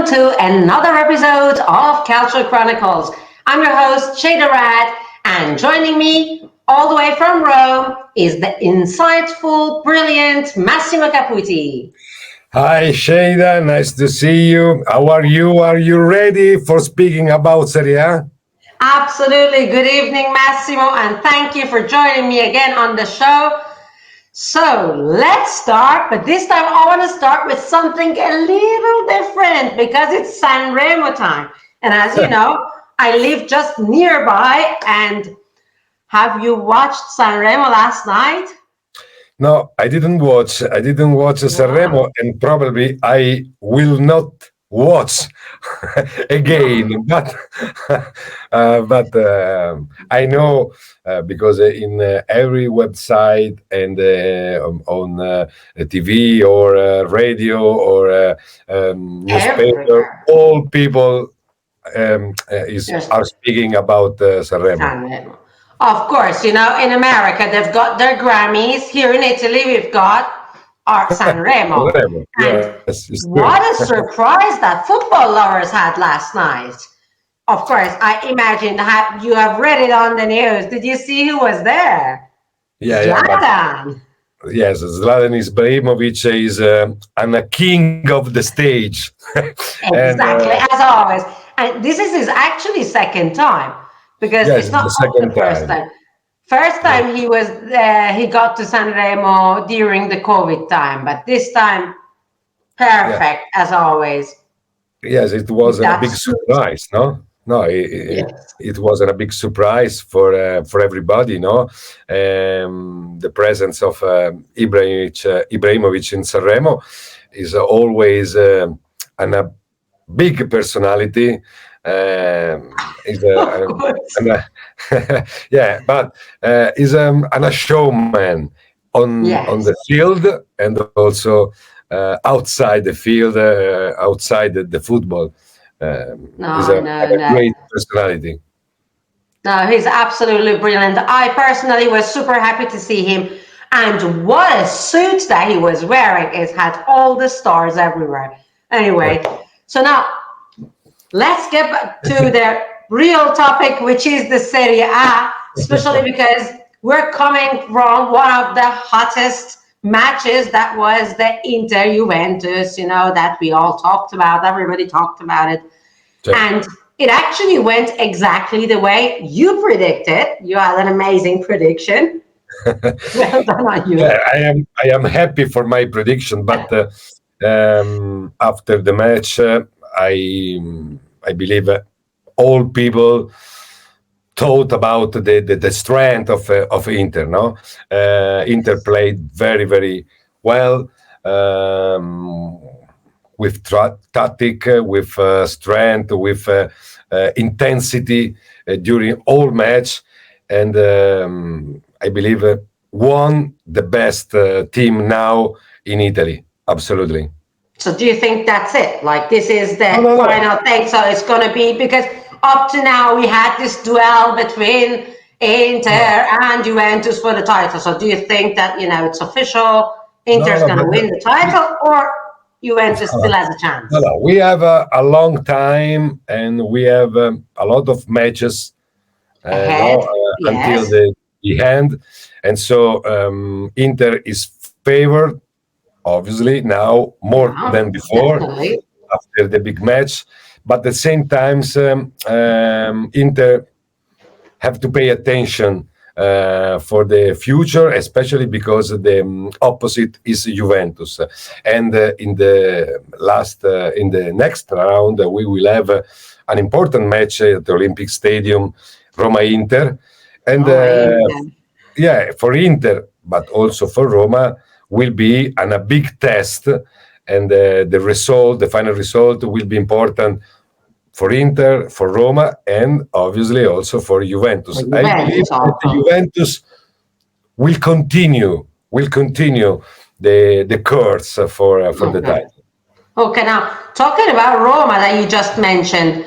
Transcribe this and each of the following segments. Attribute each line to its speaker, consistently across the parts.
Speaker 1: to another episode of Calcio Chronicles. I'm your host, Sheida Massimo, and joining me all the way from Rome is the insightful, brilliant Massimo Caputi.
Speaker 2: Hi, Sheida. Nice to see you. How are you? Are you ready for speaking about Serie A?
Speaker 1: Absolutely. Good evening, Massimo, and thank you for joining me again on the show. So let's start, but this time I want to start with something a little different because it's Sanremo time. And as you know, I live just nearby. And have you watched Sanremo last night?
Speaker 2: No, I didn't watch. I didn't watch Sanremo, and probably I will not watch again. But I know because in every website and on TV or radio or newspaper,
Speaker 1: Everywhere.
Speaker 2: all people
Speaker 1: Yes.
Speaker 2: are speaking about Sanremo.
Speaker 1: Sanremo. Of course, you know, in America, they've got their Grammys. Here in Italy, we've got our Sanremo.
Speaker 2: Sanremo,
Speaker 1: And
Speaker 2: yes, it's true.
Speaker 1: what a surprise that football lovers had last night. Of course, I imagine you have read it on the news. Did you see who was there?
Speaker 2: Yeah, but
Speaker 1: Zlatan.
Speaker 2: yes, Zlatan Ibrahimovic is a king of the stage, and
Speaker 1: Exactly, as always. And this is his actually second time because
Speaker 2: yes,
Speaker 1: it's not
Speaker 2: the
Speaker 1: the
Speaker 2: second
Speaker 1: first
Speaker 2: time.
Speaker 1: time. First
Speaker 2: Yes,
Speaker 1: time he got to Sanremo during the COVID time, but this time
Speaker 2: yeah,
Speaker 1: perfect as always.
Speaker 2: yes, it was a
Speaker 1: That
Speaker 2: big
Speaker 1: suit.
Speaker 2: surprise, no? No,
Speaker 1: Yes.
Speaker 2: it was a big surprise for everybody, no? The presence of Ibrahimovic in Sanremo is always a big personality. Is
Speaker 1: Of course.
Speaker 2: yeah, but is a showman on
Speaker 1: Yes.
Speaker 2: the field and also outside the field, outside the football. Is
Speaker 1: No, no,
Speaker 2: a
Speaker 1: no.
Speaker 2: great personality.
Speaker 1: No, he's absolutely brilliant. I personally was super happy to see him. And what a suit that he was wearing. It had all the stars everywhere. Anyway, so now let's get back to the real topic, which is the Serie A, especially because we're coming from one of the hottest matches that was the Inter Juventus, you know, that we all talked about. Everybody talked about it.
Speaker 2: Certo.
Speaker 1: And it actually went exactly the way you predicted. You had an amazing prediction. Well done on
Speaker 2: Yeah,
Speaker 1: you.
Speaker 2: I am happy for my prediction, but after the match, I believe all people thought about the strength of Inter. No, Inter played very well. With tactic, with strength, with intensity during all match, and I believe won the best team now in Italy. Absolutely.
Speaker 1: So do you think that's it? Like this is
Speaker 2: No,
Speaker 1: the
Speaker 2: no, no.
Speaker 1: final thing? So it's going to be because up to now we had this duel between
Speaker 2: No,
Speaker 1: Inter and Juventus for the title. So do you think that, you know, it's official,
Speaker 2: no,
Speaker 1: Inter's
Speaker 2: no,
Speaker 1: going to win the title or Juventus still has a
Speaker 2: no,
Speaker 1: chance?
Speaker 2: no. We have a long time, and we have a lot of matches
Speaker 1: Ahead?
Speaker 2: no, until
Speaker 1: Yes.
Speaker 2: the end, and so Inter is favored, obviously now more
Speaker 1: Yeah,
Speaker 2: than before
Speaker 1: definitely.
Speaker 2: after the big match. But at the same time, Inter have to pay attention for the future, especially because the opposite is Juventus. And in the next round, we will have an important match at the Olympic Stadium, Roma Inter, and
Speaker 1: Roma, Inter.
Speaker 2: yeah, for Inter, but also for Roma, will be a big test, and the final result, will be important for Inter, for Roma, and obviously also for
Speaker 1: For
Speaker 2: Juventus. I believe
Speaker 1: Juventus
Speaker 2: that the
Speaker 1: also.
Speaker 2: Juventus will continue the course for the
Speaker 1: Okay.
Speaker 2: title.
Speaker 1: Okay, now talking about Roma that you just mentioned,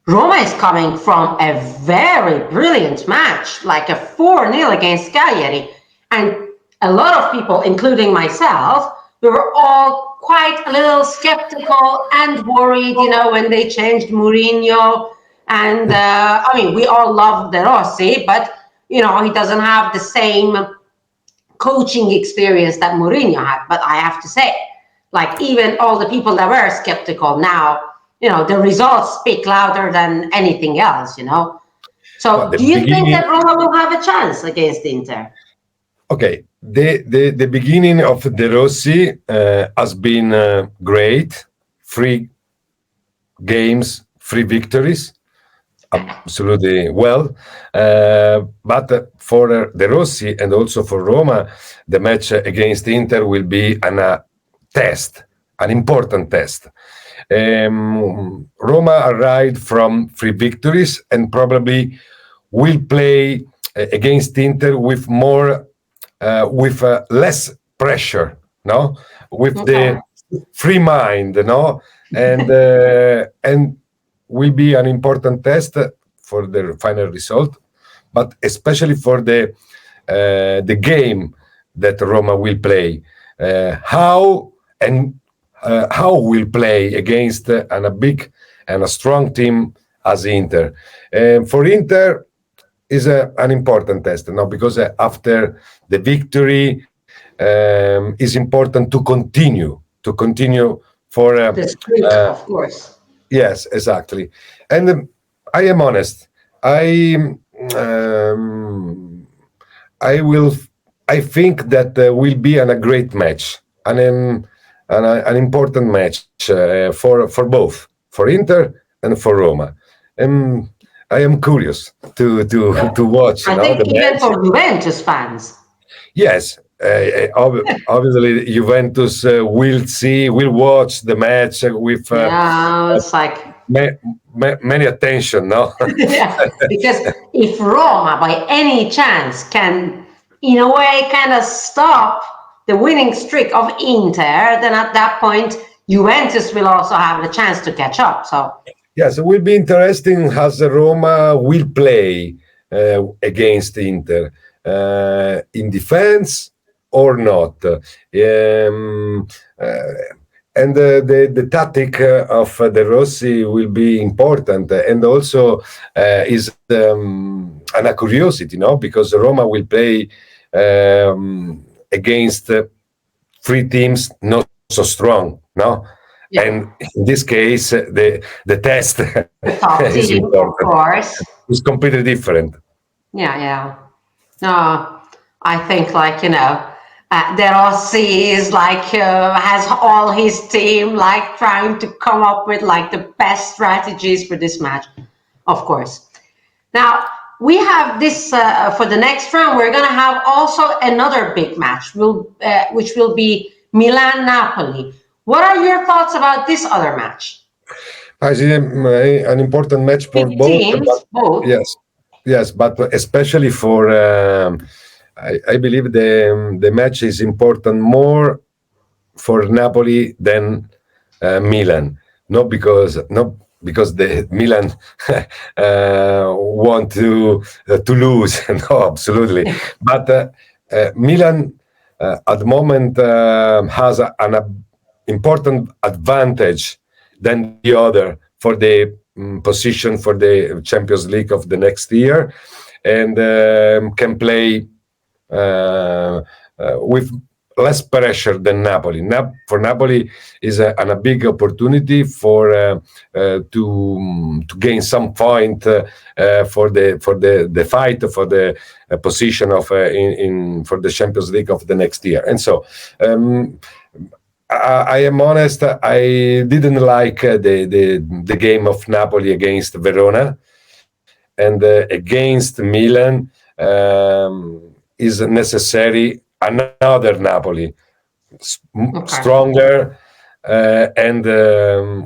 Speaker 1: Roma is coming from a very brilliant match, like a 4-0 against Cagliari. And a lot of people, including myself, we were all quite a little skeptical and worried, when they changed Mourinho. And I mean, we all love De Rossi, but he doesn't have the same coaching experience that Mourinho had. But I have to say, like, even all the people that were skeptical now, the results speak louder than anything else. So,
Speaker 2: The
Speaker 1: do you think
Speaker 2: beginning,
Speaker 1: that Roma will have a chance against Inter?
Speaker 2: okay, the beginning of De Rossi has been great. 3 games, 3 victories, absolutely well. But for De Rossi and also for Roma, the match against Inter will be an test, an important test. Roma arrived from 3 victories and probably will play against Inter with less pressure, no, with
Speaker 1: Okay.
Speaker 2: the free mind, no, and will be an important test for the final result, but especially for the game that Roma will play. How will play against a big and a strong team as Inter. For Inter is an important test, no, because after the victory, is important to continue for
Speaker 1: The streak,
Speaker 2: uh,
Speaker 1: of course.
Speaker 2: yes, exactly. And I am honest. I um, I will. I think that will be a great match, an important match for both, for Inter and for Roma. And I am curious to watch,
Speaker 1: I
Speaker 2: the
Speaker 1: think even
Speaker 2: match.
Speaker 1: for Juventus fans.
Speaker 2: Yes, obviously Juventus will watch the match with
Speaker 1: Yeah, it's like,
Speaker 2: ma- many attention. No,
Speaker 1: yeah, because if Roma by any chance can, in a way, kind of stop the winning streak of Inter, then at that point, Juventus will also have the chance to catch up. So,
Speaker 2: yes, it will be interesting how the Roma will play against Inter in defense or not. And the tactic of the Rossi will be important, and also is a curiosity, no? Because Roma will play against 3 teams not so strong, no?
Speaker 1: yeah,
Speaker 2: And in this case, the test
Speaker 1: the top
Speaker 2: is
Speaker 1: team, of
Speaker 2: important.
Speaker 1: course.
Speaker 2: It's completely different.
Speaker 1: Yeah, yeah. No, I think De Rossi is has all his team trying to come up with the best strategies for this match, of course. Now we have this for the next round. We're gonna have also another big match, which will be Milan Napoli. What are your thoughts about this other match?
Speaker 2: I see an important match for
Speaker 1: Big
Speaker 2: both, but
Speaker 1: teams, both.
Speaker 2: yes, yes, but especially for I believe the match is important more for Napoli than Milan. Not because the Milan want to lose. No, absolutely. But Milan at the moment has an important advantage than the other for the position for the Champions League of the next year, and can play with less pressure than Napoli. For Napoli is a big opportunity for to gain some point for the fight for the position of in for the Champions League of the next year. And so I am honest. I didn't like the game of Napoli against Verona, and against Milan is necessary another Napoli,
Speaker 1: Okay.
Speaker 2: stronger and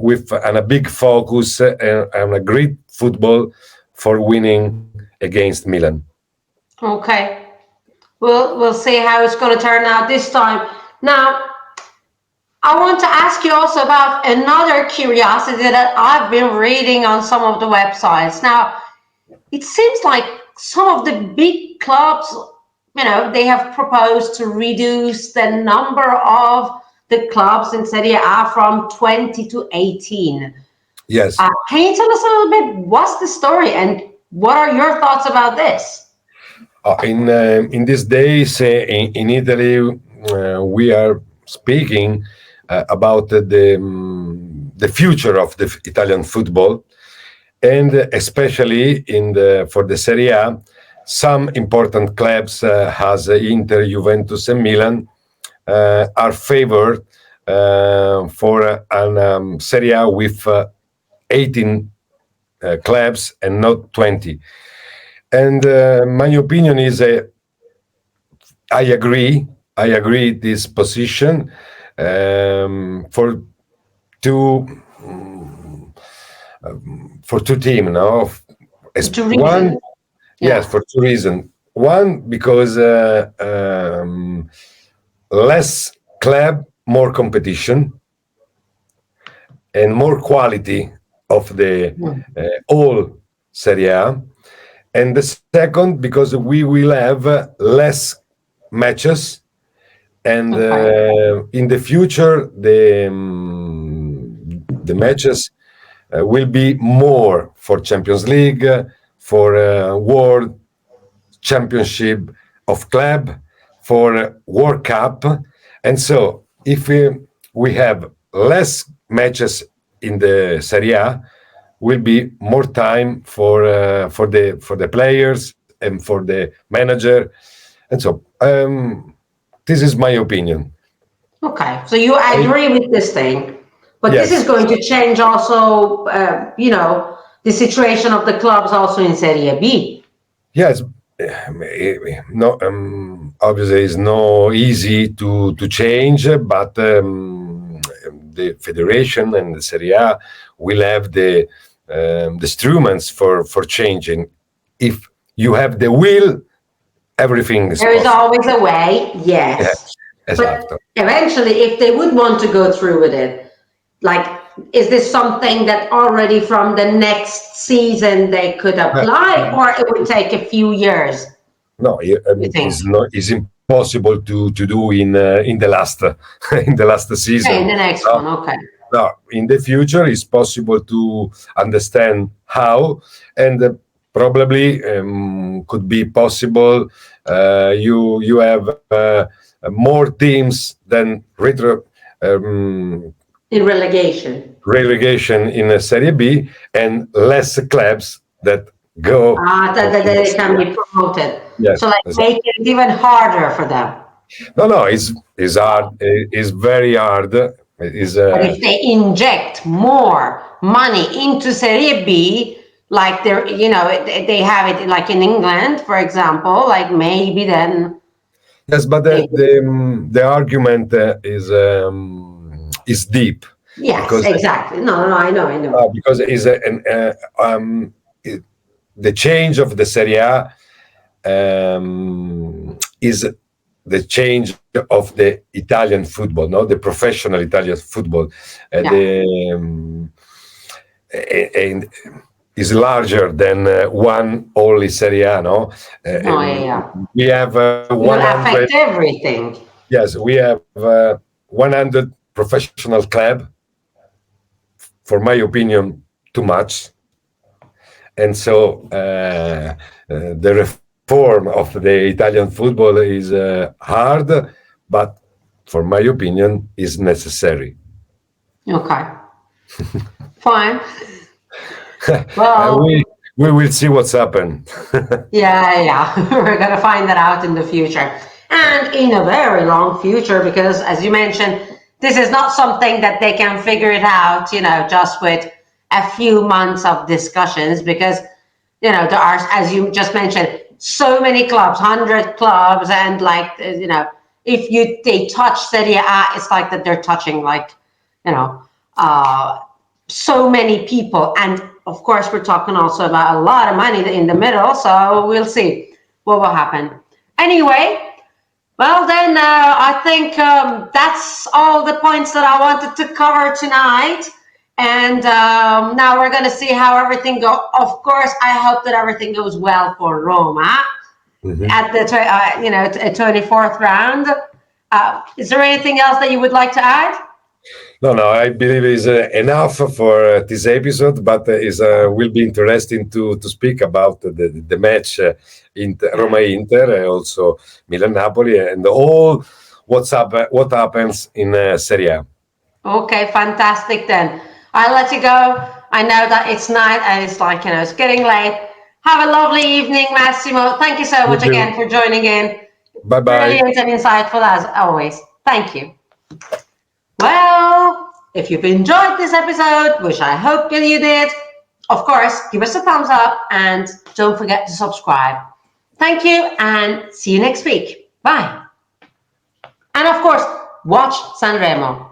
Speaker 2: with a big focus and a great football for winning against Milan.
Speaker 1: Okay. We'll see how it's going to turn out this time. Now, I want to ask you also about another curiosity that I've been reading on some of the websites. Now, it seems like some of the big clubs, they have proposed to reduce the number of the clubs in Serie A from 20 to 18.
Speaker 2: Yes.
Speaker 1: Can you tell us a little bit what's the story and what are your thoughts about this?
Speaker 2: In these days in Italy, we are speaking about the future of the Italian football, and especially for the Serie A, some important clubs, as Inter, Juventus, and Milan, are favored for an Serie A with 18 clubs and not 20. And my opinion is, I agree. I agree this position for two teams. No,
Speaker 1: Two
Speaker 2: one,
Speaker 1: reasons.
Speaker 2: yes, for two reasons. One, because less club, more competition, and more quality of the all Serie A. And the second, because we will have less matches, and in the future the matches will be more for Champions League, for World Championship of Club, for World Cup, and so if we have less matches in the Serie A, will be more time for the players and for the manager, and so this is my opinion.
Speaker 1: Okay, so you agree with this thing, but
Speaker 2: Yes.
Speaker 1: this is going to change also, the situation of the clubs also in Serie B.
Speaker 2: Yes, no, obviously it's no easy to change, but the federation and the Serie A will have the instruments for changing. If you have the will, everything is
Speaker 1: There is
Speaker 2: possible.
Speaker 1: always a way, yes.
Speaker 2: Yes,
Speaker 1: But
Speaker 2: esatto.
Speaker 1: eventually, if they would want to go through with it, like, is this something that already from the next season they could apply, or it would take a few years?
Speaker 2: No,
Speaker 1: You think?
Speaker 2: it's impossible to do in the last in the last season.
Speaker 1: Okay, in the next
Speaker 2: No,
Speaker 1: one, okay.
Speaker 2: no, in the future, it's possible to understand how, and probably could be possible. You have more teams than
Speaker 1: In relegation.
Speaker 2: relegation in a Serie B, and less clubs that go.
Speaker 1: That they can be promoted.
Speaker 2: Yes,
Speaker 1: So, like,
Speaker 2: exactly.
Speaker 1: make it even harder for them.
Speaker 2: No, it's hard. It's very hard. It's
Speaker 1: But if they inject more money into Serie B, like they have it like in England, for example, like maybe then.
Speaker 2: yes, but the argument is deep.
Speaker 1: Yes,
Speaker 2: Because
Speaker 1: exactly. No, I know.
Speaker 2: because the change of the Serie A is the change of the Italian football, no, the professional Italian football. And is larger than one only Serie A, no? We have
Speaker 1: It will
Speaker 2: 100.
Speaker 1: affect everything.
Speaker 2: Yes, we have 100 professional club. For my opinion, too much. And so the reform of the Italian football is hard, but for my opinion, is necessary.
Speaker 1: Okay. Fine. Well,
Speaker 2: we will see what's happened.
Speaker 1: yeah. We're going to find that out in the future. And in a very long future, because as you mentioned, this is not something that they can figure it out, just with a few months of discussions, because, there are, as you just mentioned, so many clubs, 100 clubs, and like, if they touch Serie A, it's like that they're touching like, so many people. And of course, we're talking also about a lot of money in the middle, so we'll see what will happen. Anyway, well then, I think that's all the points that I wanted to cover tonight. And now we're going to see how everything goes. Of course, I hope that everything goes well for Roma at the 24th round. Is there anything else that you would like to add?
Speaker 2: No, I believe it's enough for this episode, but is will be interesting to speak about the match in Roma Inter, also Milan Napoli, and all what happens in Serie A.
Speaker 1: Okay, fantastic then. I'll let you go. I know that it's night and it's like, it's getting late. Have a lovely evening, Massimo. Thank you so
Speaker 2: You
Speaker 1: much again
Speaker 2: too.
Speaker 1: for joining in.
Speaker 2: Bye bye.
Speaker 1: Brilliant and insightful as always. Thank you. Well, if you've enjoyed this episode, which I hope that you did, of course, give us a thumbs up and don't forget to subscribe. Thank you and see you next week. Bye. And of course, watch Sanremo.